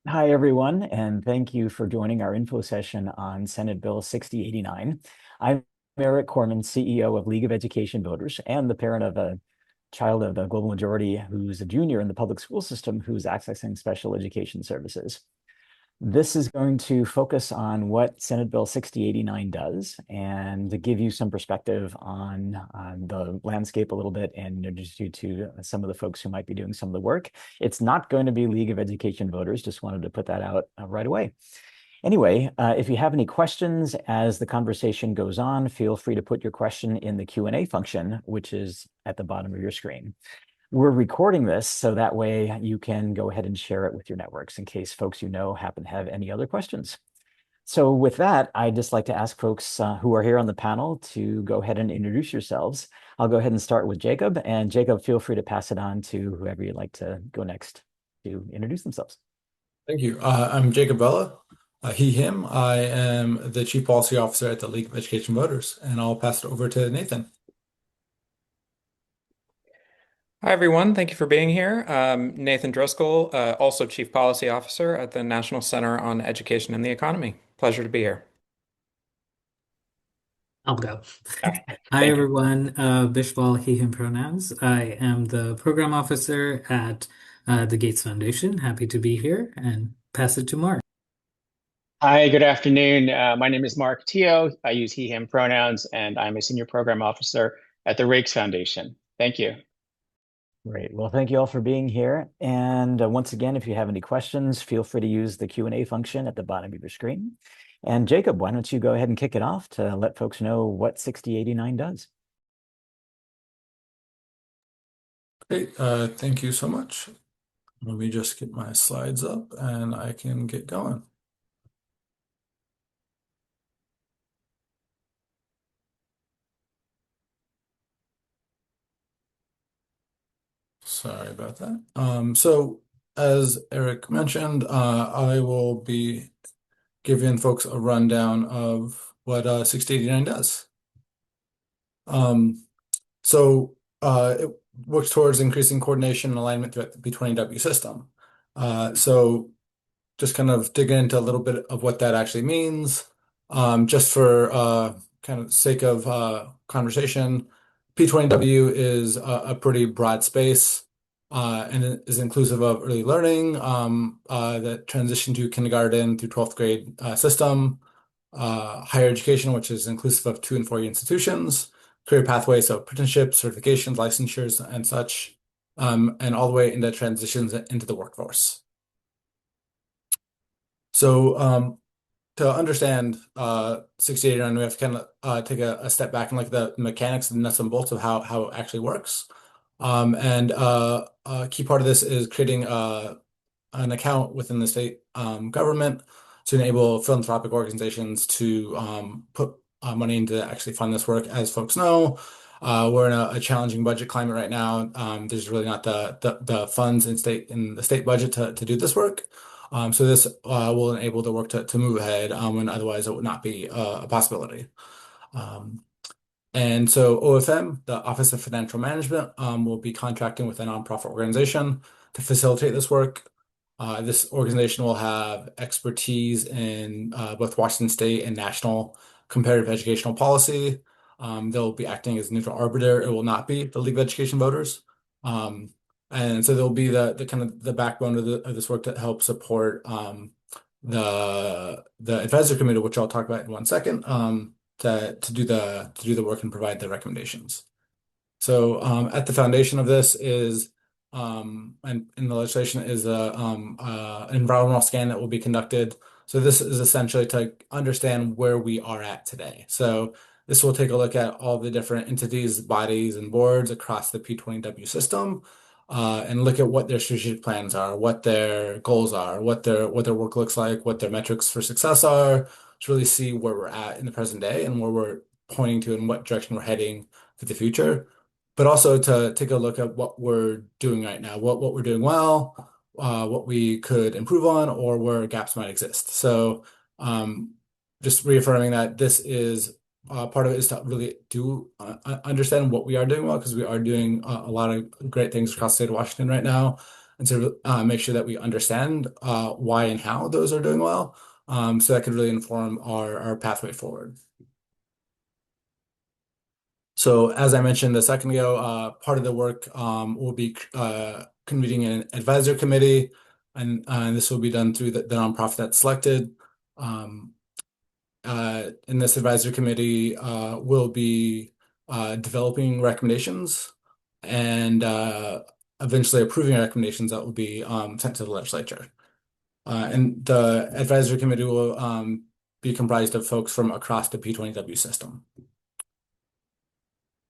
Hi, everyone, and thank you for joining our info session on Senate Bill 6089. I'm Eric Corman, CEO of League of Education Voters and the parent of a child of the global majority who's a junior in the public school system who's accessing special education services. This is going to focus on what Senate Bill 6089 does and to give you some perspective on the landscape a little bit and introduce you to some of the folks who might be doing some of the work. It's not going to be League of Education Voters, just wanted to put that out right away. Anyway, if you have any questions as the conversation goes on, feel free to put your question in the Q&A function, which is at the bottom of your screen. We're recording this so that way you can go ahead and share it with your networks in case folks happen to have any other questions. So with that, I'd just like to ask folks who are here on the panel to go ahead and introduce yourselves. I'll go ahead and start with Jacob, and Jacob, feel free to pass it on to whoever you'd like to go next to introduce themselves. Thank you. I'm Jacob Vella, he, him. I am the Chief Policy Officer at the League of Education Voters, and I'll pass it over to Nathan. Hi, everyone. Thank you for being here. Nathan Driscoll, also Chief Policy Officer at the National Center on Education and the Economy. Pleasure to be here. I'll go. Okay, Hi, thank you. everyone. Bishwal, he, him pronouns. I am the program officer at the Gates Foundation. Happy to be here and pass it to Mark. Hi, good afternoon. My name is Mark Teo. I use he, him pronouns, and I'm a senior program officer at the Rakes Foundation. Thank you. Great. Well, thank you all for being here. And once again, if you have any questions, feel free to use the Q&A function at the bottom of your screen. And Jacob, why don't you go ahead and kick it off to let folks know what 6089 does? Great. Thank you so much. Let me just get my slides up and I can get going. Sorry about that. So as Eric mentioned, I will be giving folks a rundown of what 6089 does. Um, it works towards increasing coordination and alignment throughout the P20W system. So just kind of digging into a little bit of what that actually means. Just for kind of sake of conversation, P20W is a pretty broad space and it is inclusive of early learning, the transition to kindergarten through 12th grade system, higher education, which is inclusive of 2 and 4 year institutions, career pathways, so apprenticeships, certifications, licensures, and such, and all the way into transitions into the workforce. So to understand 6089, we have to kind of take a step back and look at the mechanics and nuts and bolts of how it actually works. And a key part of this is creating an account within the state government to enable philanthropic organizations to put money into actually fund this work. As folks know, we're in a challenging budget climate right now. There's really not the funds in the state budget to do this work. So this will enable the work to move ahead when otherwise it would not be a possibility. And so OFM, the Office of Financial Management, will be contracting with a nonprofit organization to facilitate this work. This organization will have expertise in both Washington state and national comparative educational policy. They'll be acting as neutral arbiter. It will not be the League of Education Voters. And so they'll be the kind of the backbone of this work to help support the advisory committee, which I'll talk about in one second, to do the work and provide the recommendations. So at the foundation of this is and in the legislation is an environmental scan that will be conducted. So this is essentially to understand where we are at today. So this will take a look at all the different entities, bodies, and boards across the P20W system, and look at what their strategic plans are, what their goals are, what their work looks like, what their metrics for success are, to really see where we're at in the present day and where we're pointing to and what direction we're heading for the future. But also to take a look at what we're doing right now, what we're doing well, what we could improve on, or where gaps might exist. So just reaffirming that this is part of it is to really do understand what we are doing well, because we are doing a lot of great things across the state of Washington right now. and sort of make sure that we understand why and how those are doing well. So that could really inform our pathway forward. So as I mentioned a second ago, part of the work will be convening an advisory committee, and this will be done through the nonprofit that's selected. In this advisory committee, will be developing recommendations and eventually approving recommendations that will be sent to the legislature. And the advisory committee will be comprised of folks from across the P20W system.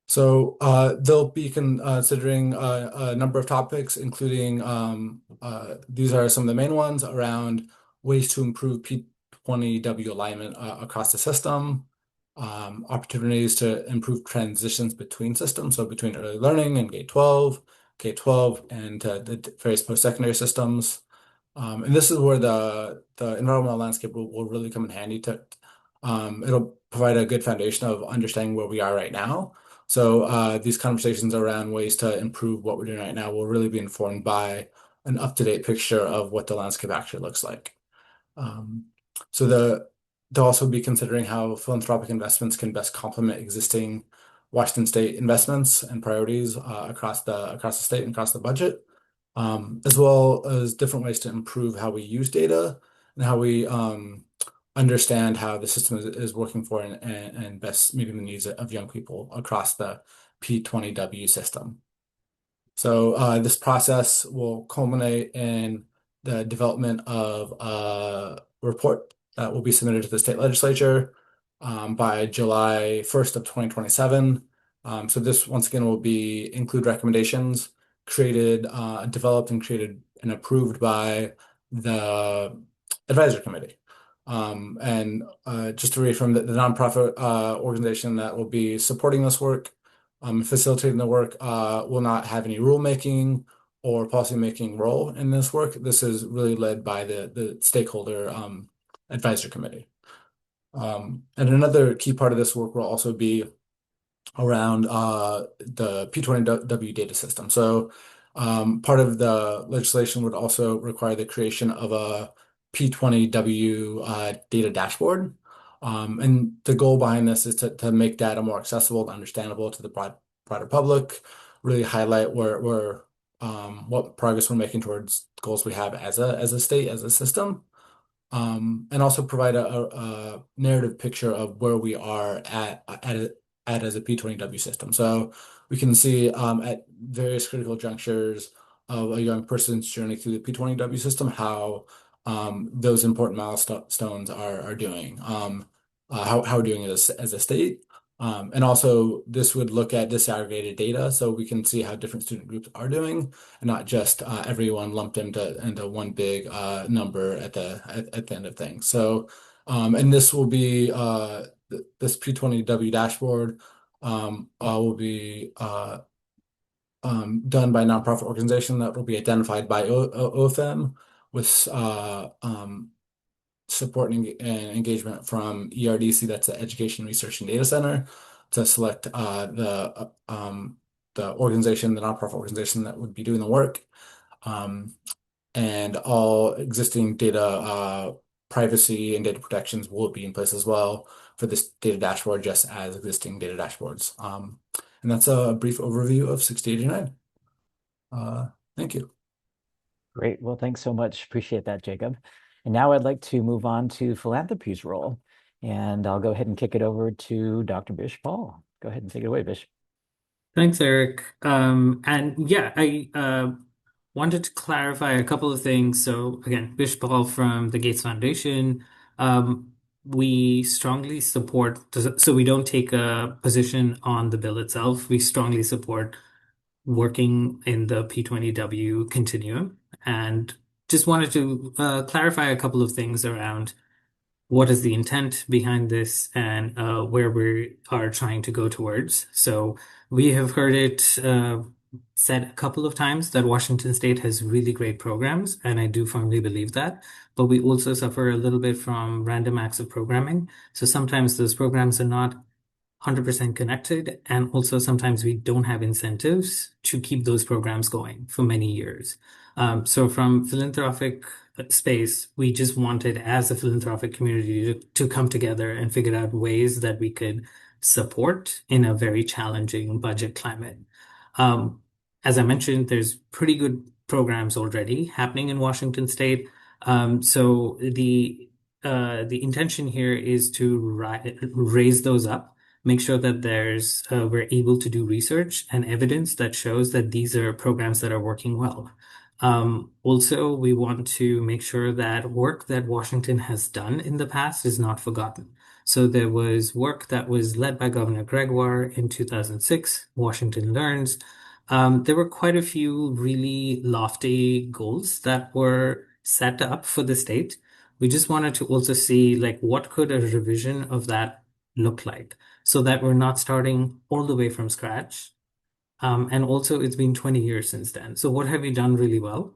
So they'll be considering a number of topics, including these are some of the main ones around ways to improve P20W alignment across the system, opportunities to improve transitions between systems, so between early learning and K-12, K-12, and the various post-secondary systems. And this is where the environmental landscape will really come in handy to it'll provide a good foundation of understanding where we are right now. So these conversations around ways to improve what we're doing right now will really be informed by an up-to-date picture of what the landscape actually looks like. So they'll also be considering how philanthropic investments can best complement existing Washington State investments and priorities across the state and across the budget, as well as different ways to improve how we use data and how we understand how the system is working for and best meeting the needs of young people across the P20W system. So this process will culminate in the development of a report that will be submitted to the state legislature by July 1st of 2027. So this, once again, will include recommendations developed and created and approved by the advisory committee. And just to reaffirm that the nonprofit organization that will be supporting this work, facilitating the work, will not have any rulemaking or policymaking role in this work. This is really led by the stakeholder advisory committee. And another key part of this work will also be around the P20W data system. So part of the legislation would also require the creation of a P20W data dashboard. And the goal behind this is to make data more accessible and understandable to the broader public, really highlight what progress we're making towards goals we have as a state, as a system. And also provide a narrative picture of where we are at as a P20W system. So we can see at various critical junctures of a young person's journey through the P20W system how those important milestones are doing, how we're doing as a state. And also this would look at disaggregated data so we can see how different student groups are doing and not just everyone lumped into one big number at the end of things. So and this will be this P20W dashboard will be done by a nonprofit organization that will be identified by OFM with support and engagement from ERDC, that's the Education Research and Data Center, to select the organization, the nonprofit organization that would be doing the work. And all existing data privacy and data protections will be in place as well for this data dashboard, just as existing data dashboards. And that's a brief overview of 6089. Thank you. Great. Well, thanks so much. Appreciate that, Jacob. And now I'd like to move on to philanthropy's role. And I'll go ahead and kick it over to Dr. Bish Paul. Go ahead and take it away, Bish. Thanks, Eric. And yeah, I wanted to clarify a couple of things. So again, Bish Paul from the Gates Foundation. We strongly support, so we don't take a position on the bill itself. We strongly support working in the P20W continuum, and just wanted to clarify a couple of things around what is the intent behind this and where we are trying to go towards. So we have heard it said a couple of times that Washington State has really great programs, and I do firmly believe that. But we also suffer a little bit from random acts of programming. So sometimes those programs are not 100% connected. And also sometimes we don't have incentives to keep those programs going for many years. So from philanthropic space, we just wanted as a philanthropic community to come together and figure out ways that we could support in a very challenging budget climate. As I mentioned, there's pretty good programs already happening in Washington State. So the intention here is to raise those up, make sure that we're able to do research and evidence that shows that these are programs that are working well. Also, we want to make sure that work that Washington has done in the past is not forgotten. So there was work that was led by Governor Gregoire in 2006, Washington Learns. There were quite a few really lofty goals that were set up for the state. We just wanted to also see like what could a revision of that look like so that we're not starting all the way from scratch. And also it's been 20 years since then. So what have we done really well?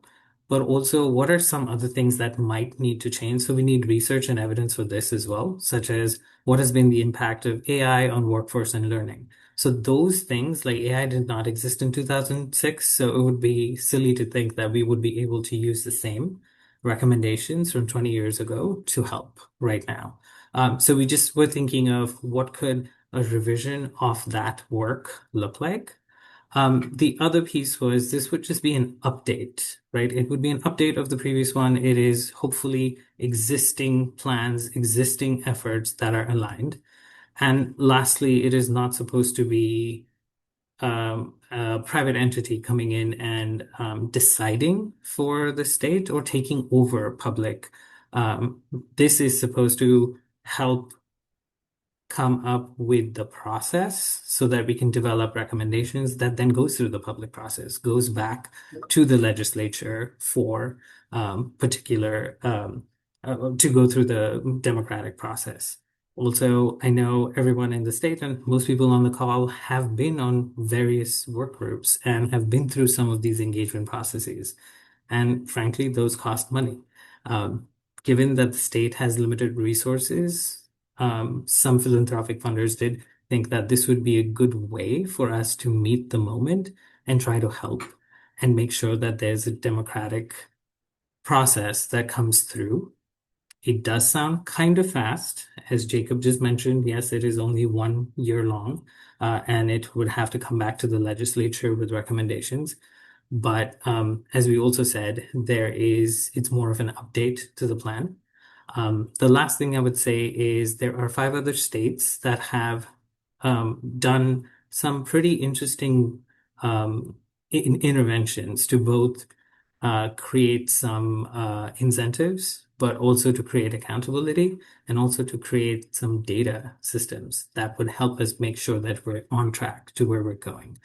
But also what are some other things that might need to change? So we need research and evidence for this as well, such as what has been the impact of AI on workforce and learning. So those things like AI did not exist in 2006. So it would be silly to think that we would be able to use the same recommendations from 20 years ago to help right now. So we just were thinking of what could a revision of that work look like. The other piece was this would just be an update, right? It would be an update of the previous one. It is hopefully existing plans, existing efforts that are aligned. And lastly, it is not supposed to be a private entity coming in and deciding for the state or taking over public. This is supposed to help come up with the process so that we can develop recommendations that then goes through the public process, goes back to the legislature for to go through the democratic process. Also, I know everyone in the state and most people on the call have been on various work groups and have been through some of these engagement processes. And frankly, those cost money. Given that the state has limited resources, some philanthropic funders did think that this would be a good way for us to meet the moment and try to help and make sure that there's a democratic process that comes through. It does sound kind of fast, as Jacob just mentioned. Yes, it is only 1 year long, and it would have to come back to the legislature with recommendations. But as we also said, it's more of an update to the plan. The last thing I would say is there are 5 other states that have done some pretty interesting interventions to both create some incentives, but also to create accountability and also to create some data systems that would help us make sure that we're on track to where we're going.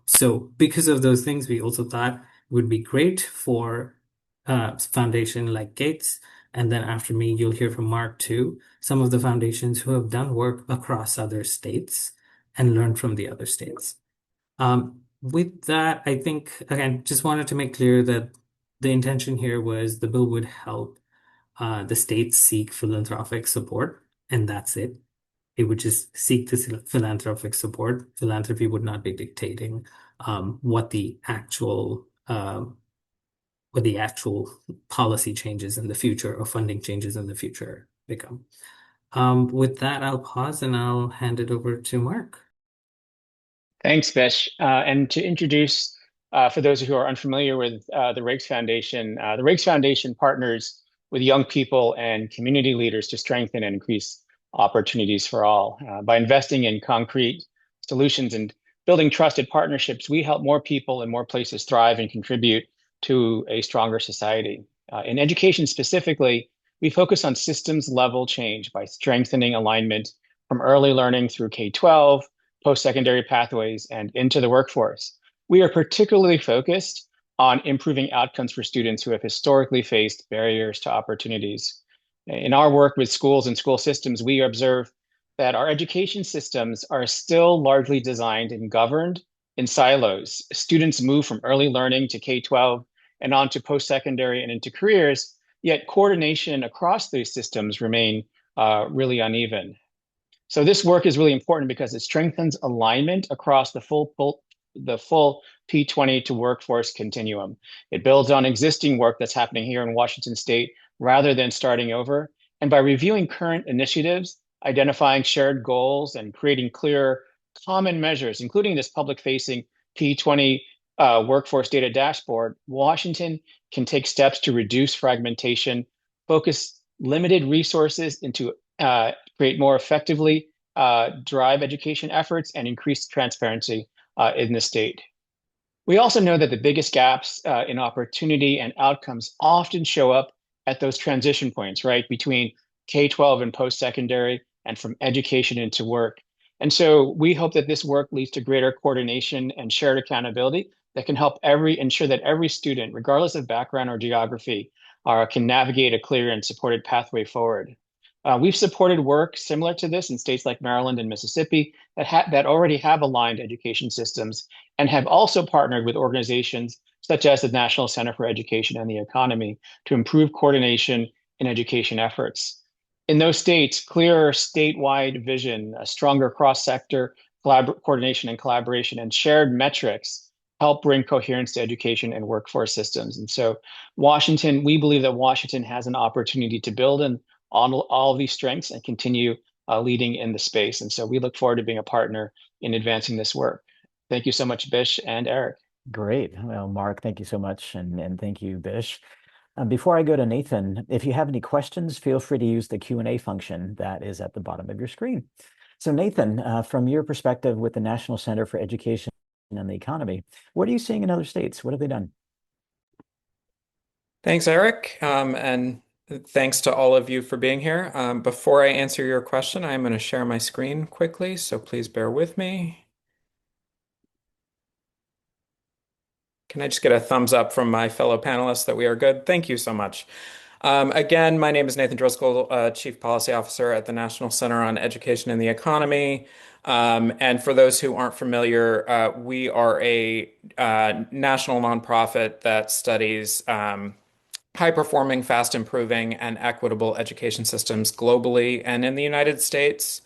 So because of those things, we also thought it would be great for a foundation like Gates. And then after me, you'll hear from Mark too, some of the foundations who have done work across other states and learned from the other states. With that, I think, again, just wanted to make clear that the intention here was the bill would help the states seek philanthropic support, and that's it. It would just seek this philanthropic support. Philanthropy would not be dictating what the actual policy changes in the future or funding changes in the future become. With that, I'll pause and I'll hand it over to Mark. Thanks, Vish. And to introduce, for those who are unfamiliar with the Rakes Foundation, the Rakes Foundation partners with young people and community leaders to strengthen and increase opportunities for all. By investing in concrete solutions and building trusted partnerships, we help more people and more places thrive and contribute to a stronger society. In education specifically, we focus on systems level change by strengthening alignment from early learning through K-12, post-secondary pathways, and into the workforce. We are particularly focused on improving outcomes for students who have historically faced barriers to opportunities. In our work with schools and school systems, we observe that our education systems are still largely designed and governed in silos. Students move from early learning to K-12 and on to post-secondary and into careers, yet coordination across these systems remain really uneven. So this work is really important because it strengthens alignment across the full P20 to workforce continuum. It builds on existing work that's happening here in Washington State rather than starting over. And by reviewing current initiatives, identifying shared goals, and creating clear common measures, including this public-facing P20 workforce data dashboard, Washington can take steps to reduce fragmentation, focus limited resources into create more effectively drive education efforts, and increase transparency in the state. We also know that the biggest gaps in opportunity and outcomes often show up at those transition points, right, between K-12 and post-secondary and from education into work. And so we hope that this work leads to greater coordination and shared accountability that can help ensure that every student, regardless of background or geography, can navigate a clear and supported pathway forward. We've supported work similar to this in states like Maryland and Mississippi that already have aligned education systems and have also partnered with organizations such as the National Center for Education and the Economy to improve coordination in education efforts. In those states, clearer statewide vision, a stronger cross-sector coordination and collaboration, and shared metrics help bring coherence to education and workforce systems. And so we believe that Washington has an opportunity to build on all of these strengths and continue leading in the space. And so we look forward to being a partner in advancing this work. Thank you so much, Bish and Eric. Great. Well, Mark, thank you so much. And thank you, Bish. Before I go to Nathan, if you have any questions, feel free to use the Q&A function that is at the bottom of your screen. So Nathan, from your perspective with the National Center for Education and the Economy, what are you seeing in other states? What have they done? Thanks, Eric. And thanks to all of you for being here. Before I answer your question, I'm going to share my screen quickly, so please bear with me. Can I just get a thumbs up from my fellow panelists that we are good? Thank you so much. Again, my name is Nathan Driscoll, Chief Policy Officer at the National Center on Education and the Economy. And for those who aren't familiar, we are a national nonprofit that studies high-performing, fast-improving, and equitable education systems globally and in the United States.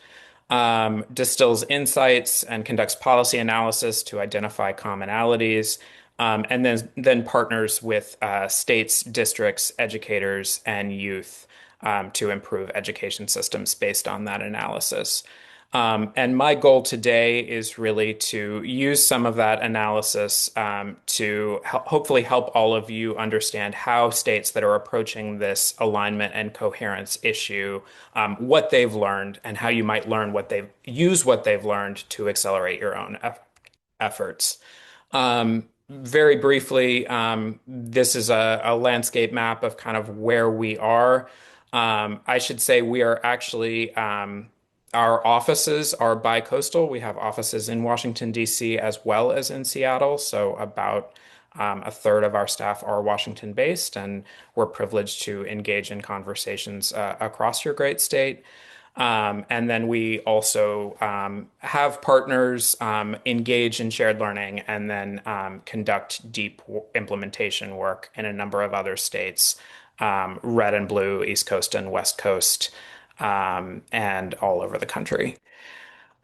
Distills insights and conducts policy analysis to identify commonalities, and then partners with states, districts, educators, and youth to improve education systems based on that analysis. And my goal today is really to use some of that analysis to hopefully help all of you understand how states that are approaching this alignment and coherence issue, what they've learned, and how you might use what they've learned to accelerate your own efforts. Very briefly, this is a landscape map of kind of where we are. I should say we are actually our offices are bi-coastal. We have offices in Washington, D.C. as well as in Seattle. So about a third of our staff are Washington-based, and we're privileged to engage in conversations across your great state. And then we also have partners engage in shared learning and then conduct deep implementation work in a number of other states, red and blue, East Coast and West Coast, and all over the country.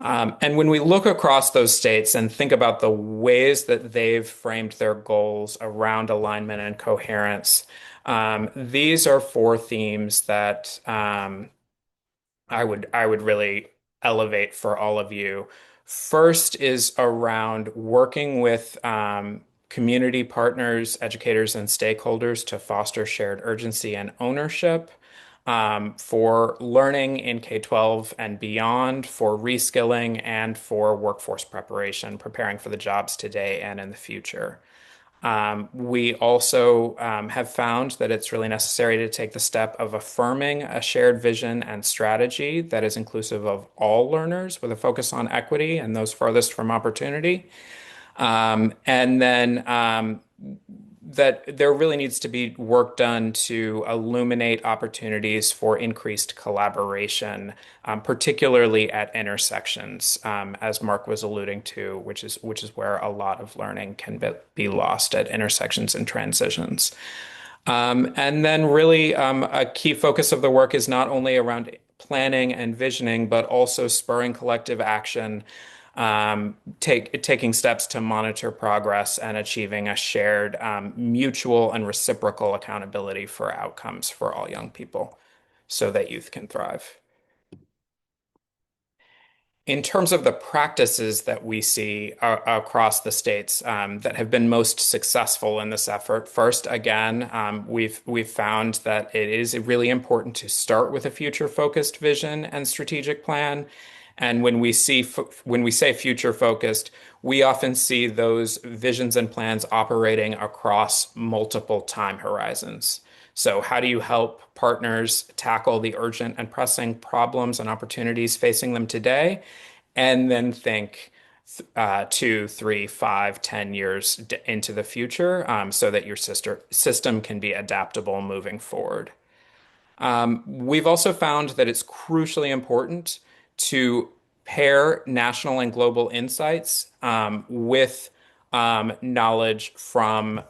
And when we look across those states and think about the ways that they've framed their goals around alignment and coherence, these are four themes that I would really elevate for all of you. First is around working with community partners, educators, and stakeholders to foster shared urgency and ownership for learning in K-12 and beyond, for reskilling, and for workforce preparation, preparing for the jobs today and in the future. We also have found that it's really necessary to take the step of affirming a shared vision and strategy that is inclusive of all learners with a focus on equity and those farthest from opportunity. And then that there really needs to be work done to illuminate opportunities for increased collaboration, particularly at intersections, as Mark was alluding to, which is where a lot of learning can be lost at intersections and transitions. And then really a key focus of the work is not only around planning and visioning, but also spurring collective action, taking steps to monitor progress and achieving a shared mutual and reciprocal accountability for outcomes for all young people so that youth can thrive. In terms of the practices that we see across the states that have been most successful in this effort, first, again, we've found that it is really important to start with a future-focused vision and strategic plan. And when we say future-focused, we often see those visions and plans operating across multiple time horizons. So how do you help partners tackle the urgent and pressing problems and opportunities facing them today? And then think 2, 3, 5, 10 years into the future so that your system can be adaptable moving forward. We've also found that it's crucially important to pair national and global insights with knowledge from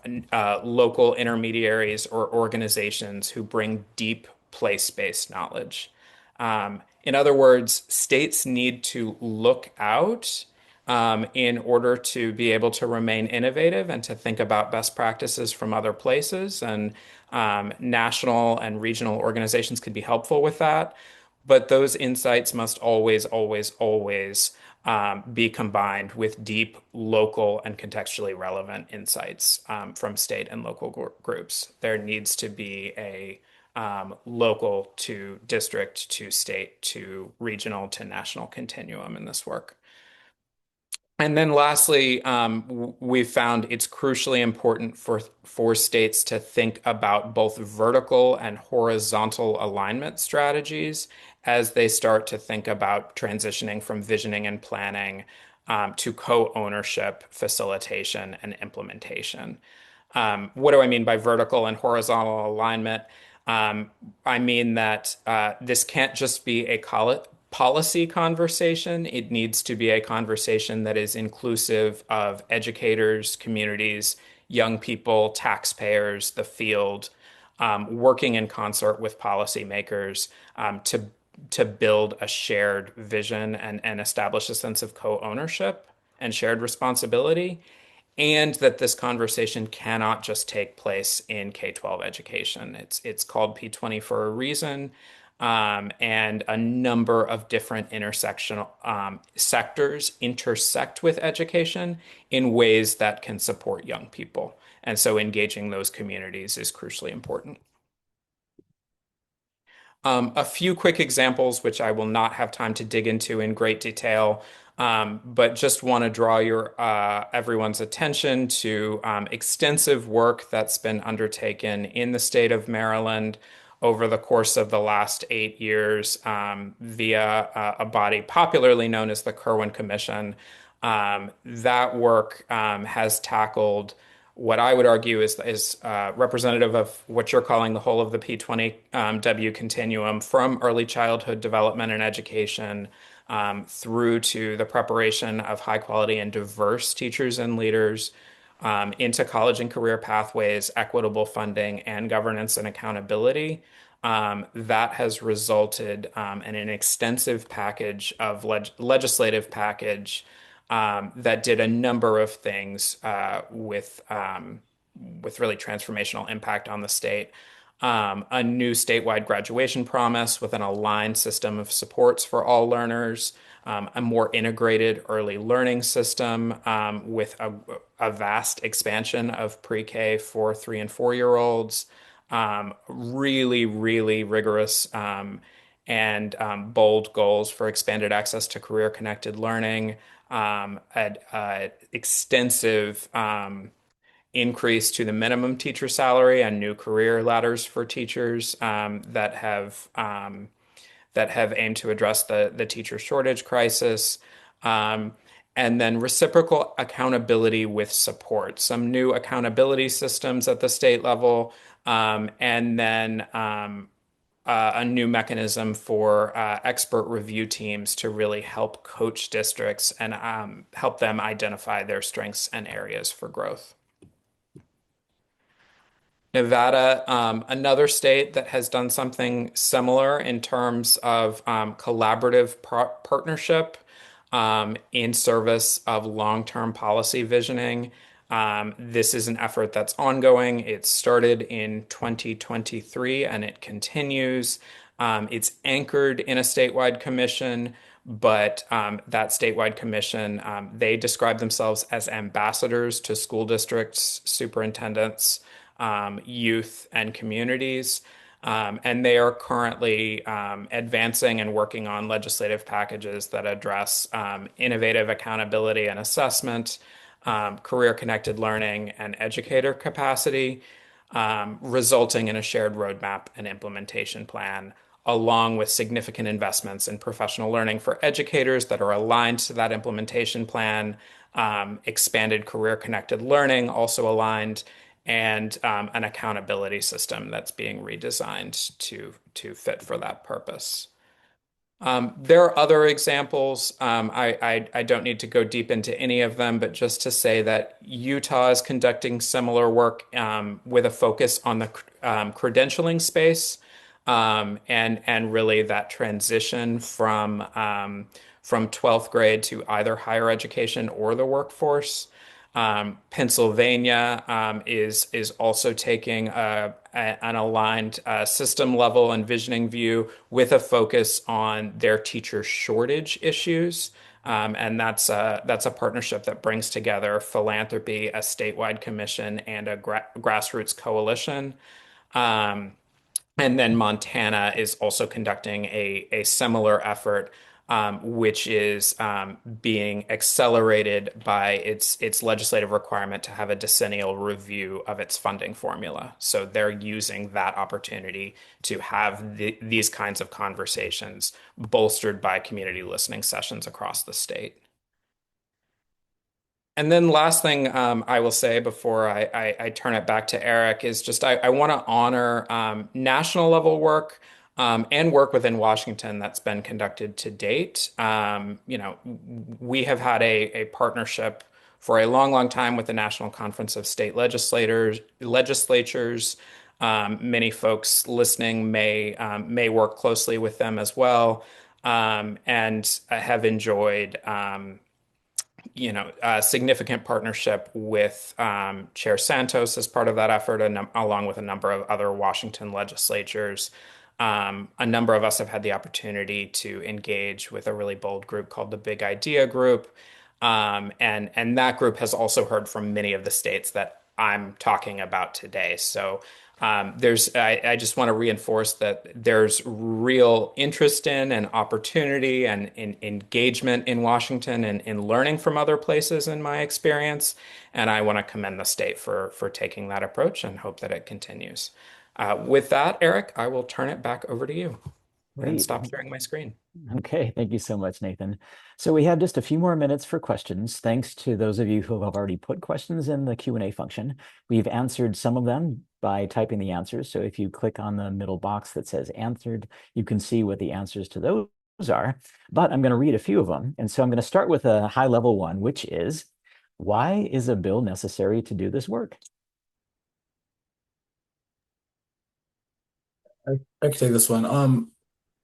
local intermediaries or organizations who bring deep place-based knowledge. In other words, states need to look out in order to be able to remain innovative and to think about best practices from other places. And national and regional organizations can be helpful with that. But those insights must always, always, always be combined with deep local and contextually relevant insights from state and local groups. There needs to be a local to district to state to regional to national continuum in this work. And then lastly, we've found it's crucially important for states to think about both vertical and horizontal alignment strategies as they start to think about transitioning from visioning and planning to co-ownership, facilitation, and implementation. What do I mean by vertical and horizontal alignment? I mean that this can't just be a policy conversation. It needs to be a conversation that is inclusive of educators, communities, young people, taxpayers, the field, working in concert with policymakers to build a shared vision and establish a sense of co-ownership and shared responsibility, and that this conversation cannot just take place in K-12 education. It's called P20 for a reason, and a number of different intersectional sectors intersect with education in ways that can support young people. And so engaging those communities is crucially important. A few quick examples, which I will not have time to dig into in great detail, but just want to draw everyone's attention to extensive work that's been undertaken in the state of Maryland over the course of the last 8 years via a body popularly known as the Kirwan Commission. That work has tackled what I would argue is representative of what you're calling the whole of the P20W continuum, from early childhood development and education through to the preparation of high quality and diverse teachers and leaders into college and career pathways, equitable funding, and governance and accountability. That has resulted in an extensive package of legislative package that did a number of things with really transformational impact on the state. A new statewide graduation promise with an aligned system of supports for all learners, a more integrated early learning system with a vast expansion of pre-K for 3 and 4-year-olds, really, really rigorous and bold goals for expanded access to career-connected learning, extensive increase to the minimum teacher salary and new career ladders for teachers that have aimed to address the teacher shortage crisis. And then reciprocal accountability with support, some new accountability systems at the state level, and then a new mechanism for expert review teams to really help coach districts and help them identify their strengths and areas for growth. Nevada, another state that has done something similar in terms of collaborative partnership in service of long-term policy visioning. This is an effort that's ongoing. It started in 2023 and it continues. It's anchored in a statewide commission, but that statewide commission, they describe themselves as ambassadors to school districts, superintendents, youth, and communities. And they are currently advancing and working on legislative packages that address innovative accountability and assessment, career-connected learning, and educator capacity, resulting in a shared roadmap and implementation plan, along with significant investments in professional learning for educators that are aligned to that implementation plan, expanded career-connected learning also aligned, and an accountability system that's being redesigned to fit for that purpose. There are other examples. I don't need to go deep into any of them, but just to say that Utah is conducting similar work with a focus on the credentialing space, and really that transition from 12th grade to either higher education or the workforce. Pennsylvania is also taking an aligned system level and visioning view with a focus on their teacher shortage issues. And that's a partnership that brings together philanthropy, a statewide commission, and a grassroots coalition. And then Montana is also conducting a similar effort, which is being accelerated by its legislative requirement to have a decennial review of its funding formula. So they're using that opportunity to have these kinds of conversations bolstered by community listening sessions across the state. And then last thing I will say before I turn it back to Eric is just I want to honor national level work and work within Washington that's been conducted to date. We have had a partnership for a long, long time with the National Conference of State Legislatures. Many folks listening may work closely with them as well, and have enjoyed a significant partnership with Chair Santos as part of that effort, along with a number of other Washington legislatures. A number of us have had the opportunity to engage with a really bold group called the Big Idea Group. And that group has also heard from many of the states that I'm talking about today. So I just want to reinforce that there's real interest in and opportunity and in engagement in Washington and in learning from other places in my experience. And I want to commend the state for taking that approach and hope that it continues. With that, Eric, I will turn it back over to you and Great. stop sharing my screen. Okay, thank you so much, Nathan. So we have just a few more minutes for questions. Thanks to those of you who have already put questions in the Q&A function. We've answered some of them by typing the answers. So if you click on the middle box that says answered, you can see what the answers to those are. But I'm going to read a few of them. And so I'm going to start with a high level one, which is, why is a bill necessary to do this work? I can take this one.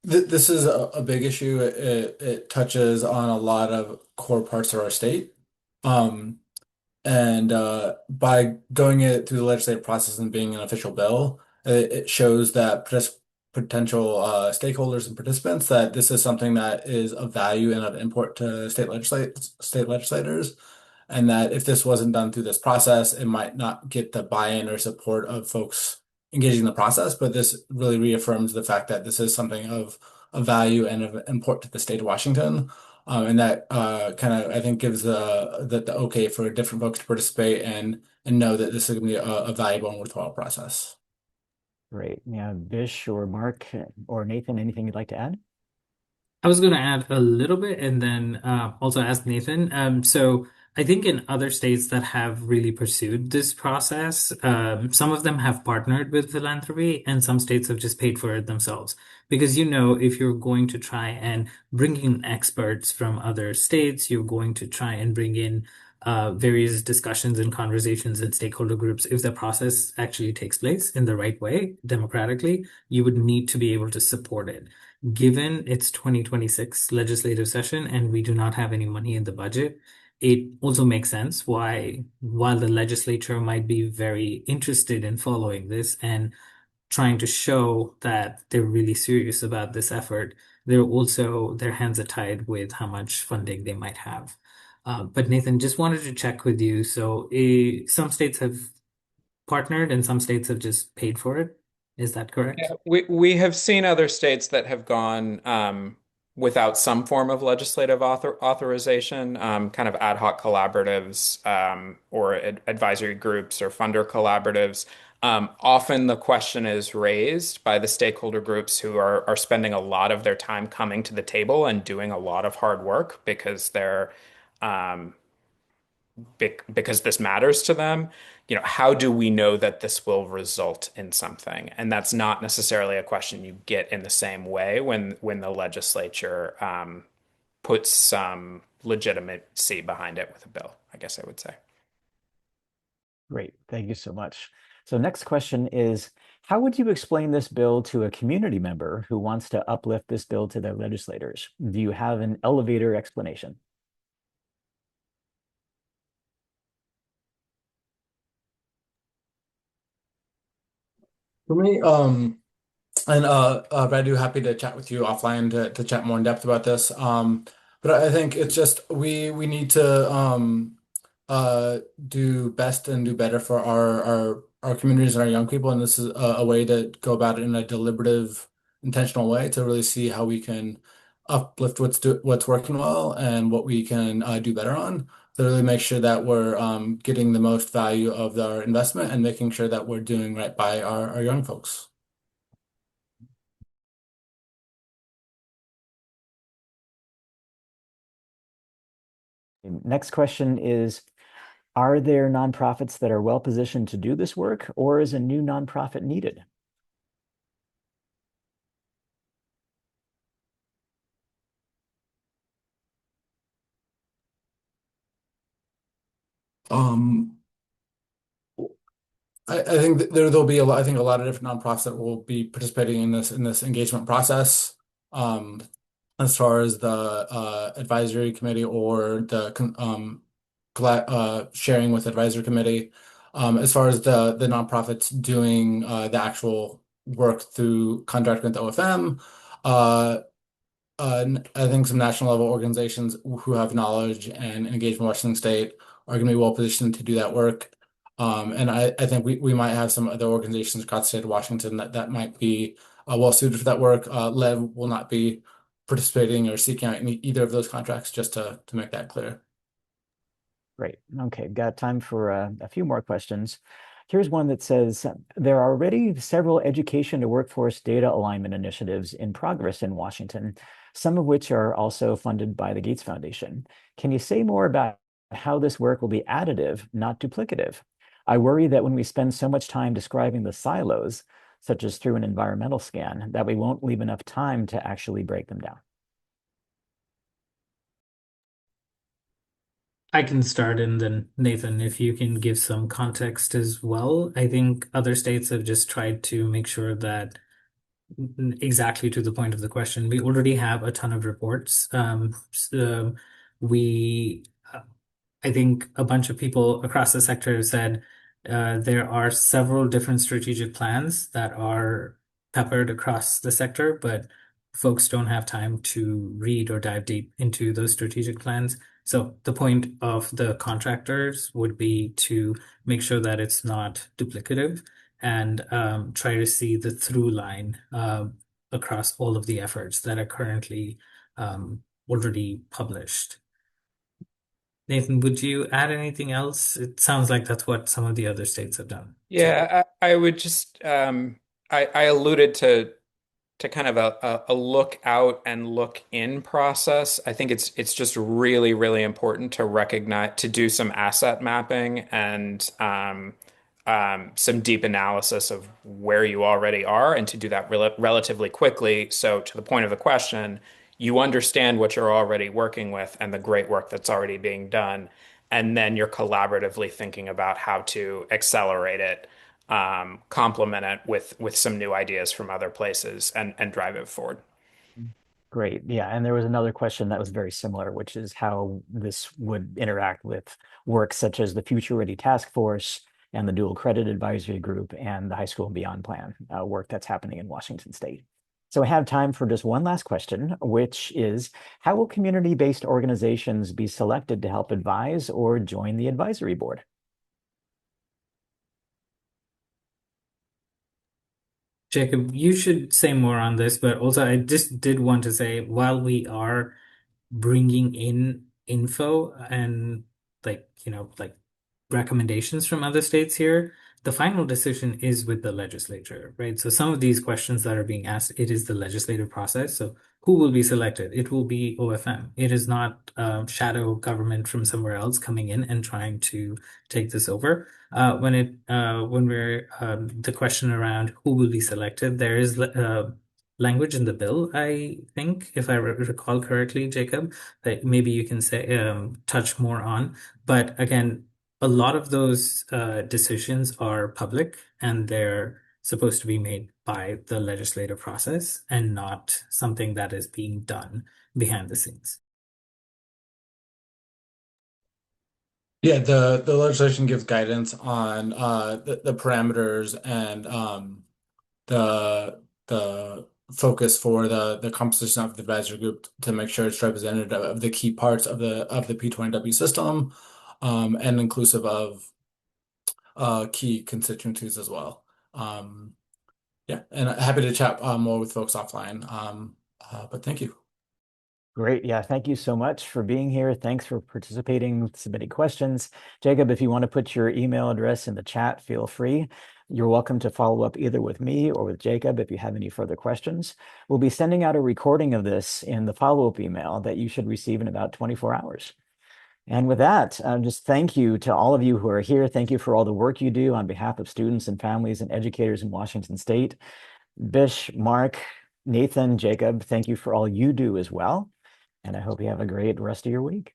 This is a big issue. It touches on a lot of core parts of our state. And by going it through the legislative process and being an official bill, it shows that potential stakeholders and participants that this is something that is of value and of import to state legislators, and that if this wasn't done through this process, it might not get the buy-in or support of folks engaging in the process. But this really reaffirms the fact that this is something of value and of import to the state of Washington. And that kind of, I think, gives the okay for different folks to participate and know that this is going to be a valuable and worthwhile process. Great. Yeah, Vish or Mark or Nathan, anything you'd like to add? I was going to add a little bit and then also ask Nathan. So I think in other states that have really pursued this process, some of them have partnered with philanthropy and some states have just paid for it themselves. Because if you're going to try and bring in experts from other states, you're going to try and bring in various discussions and conversations and stakeholder groups, if the process actually takes place in the right way, democratically, you would need to be able to support it. Given it's 2026 legislative session and we do not have any money in the budget, it also makes sense why, while the legislature might be very interested in following this and trying to show that they're really serious about this effort, they're also, their hands are tied with how much funding they might have. But Nathan, just wanted to check with you. So some states have partnered and some states have just paid for it. Is that correct? Yeah, we have seen other states that have gone without some form of legislative authorization, kind of ad hoc collaboratives or advisory groups or funder collaboratives. Often the question is raised by the stakeholder groups who are spending a lot of their time coming to the table and doing a lot of hard work because they're um, because this matters to them. How do we know that this will result in something? And that's not necessarily a question you get in the same way when the legislature puts some legitimacy behind it with a bill, I guess I would say. Great. Thank you so much. So next question is, how would you explain this bill to a community member who wants to uplift this bill to their legislators? Do you have an elevator explanation? For me, and Radu, happy to chat with you offline to chat more in depth about this. But I think it's just we need to do best and do better for our communities and our young people, and this is a way to go about it in a deliberative, intentional way to really see how we can uplift what's working well and what we can do better on. To really make sure that we're getting the most value of our investment and making sure that we're doing right by our young folks. Next question is, are there nonprofits that are well positioned to do this work, or is a new nonprofit needed? Um, I think that there'll be a lot, I think a lot of different nonprofits that will be participating in this engagement process. Um, as far as the advisory committee or the sharing with advisory committee. As far as the nonprofits doing the actual work through contract with OFM, uh, I think some national level organizations who have knowledge and engage in Washington State are going to be well positioned to do that work. And I think we might have some other organizations across the state of Washington that might be well suited for that work. Lev will not be participating or seeking out either of those contracts, just to make that clear. Great. Okay, got time for a few more questions. Here's one that says, there are already several education to workforce data alignment initiatives in progress in Washington, some of which are also funded by the Gates Foundation. Can you say more about how this work will be additive, not duplicative? I worry that when we spend so much time describing the silos, such as through an environmental scan, that we won't leave enough time to actually break them down. I can start and then Nathan, if you can give some context as well. I think other states have just tried to make sure that exactly to the point of the question, we already have a ton of reports. So we I think a bunch of people across the sector have said there are several different strategic plans that are peppered across the sector, but folks don't have time to read or dive deep into those strategic plans. So the point of the contractors would be to make sure that it's not duplicative and try to see the through line across all of the efforts that are currently already published. Nathan, would you add anything else? It sounds like that's what some of the other states have done. So, Yeah, I would just I alluded to kind of a look out and look in process. I think it's just really, really important to recognize to do some asset mapping and some deep analysis of where you already are and to do that relatively quickly. So to the point of the question, you understand what you're already working with and the great work that's already being done. and then you're collaboratively thinking about how to accelerate it, complement it with some new ideas from other places, and drive it forward. Great. Yeah. And there was another question that was very similar, which is how this would interact with work such as the Future Ready Task Force and the Dual Credit Advisory Group and the High School and Beyond Plan work that's happening in Washington State. So I have time for just one last question, which is how will community-based organizations be selected to help advise or join the advisory board? Jacob, you should say more on this, but also I just did want to say while we are bringing in info and like recommendations from other states here, the final decision is with the legislature, right? So some of these questions that are being asked, it is the legislative process. So who will be selected? It will be OFM. It is not shadow government from somewhere else coming in and trying to take this over. When we're the question around who will be selected, there is language in the bill, I think, if I recall correctly, Jacob, that maybe you can say touch more on. But again, a lot of those decisions are public and they're supposed to be made by the legislative process and not something that is being done behind the scenes. Yeah, the legislation gives guidance on the parameters and the focus for the composition of the advisory group to make sure it's representative of the key parts of the P20W system, and inclusive of key constituencies as well. Yeah, and happy to chat more with folks offline. But thank you. Great. Yeah. Thank you so much for being here. Thanks for participating, submitting questions. Jacob, if you want to put your email address in the chat, feel free. You're welcome to follow up either with me or with Jacob if you have any further questions. We'll be sending out a recording of this in the follow-up email that you should receive in about 24 hours. And with that, just thank you to all of you who are here. Thank you for all the work you do on behalf of students and families and educators in Washington State. Bish, Mark, Nathan, Jacob, thank you for all you do as well. And I hope you have a great rest of your week.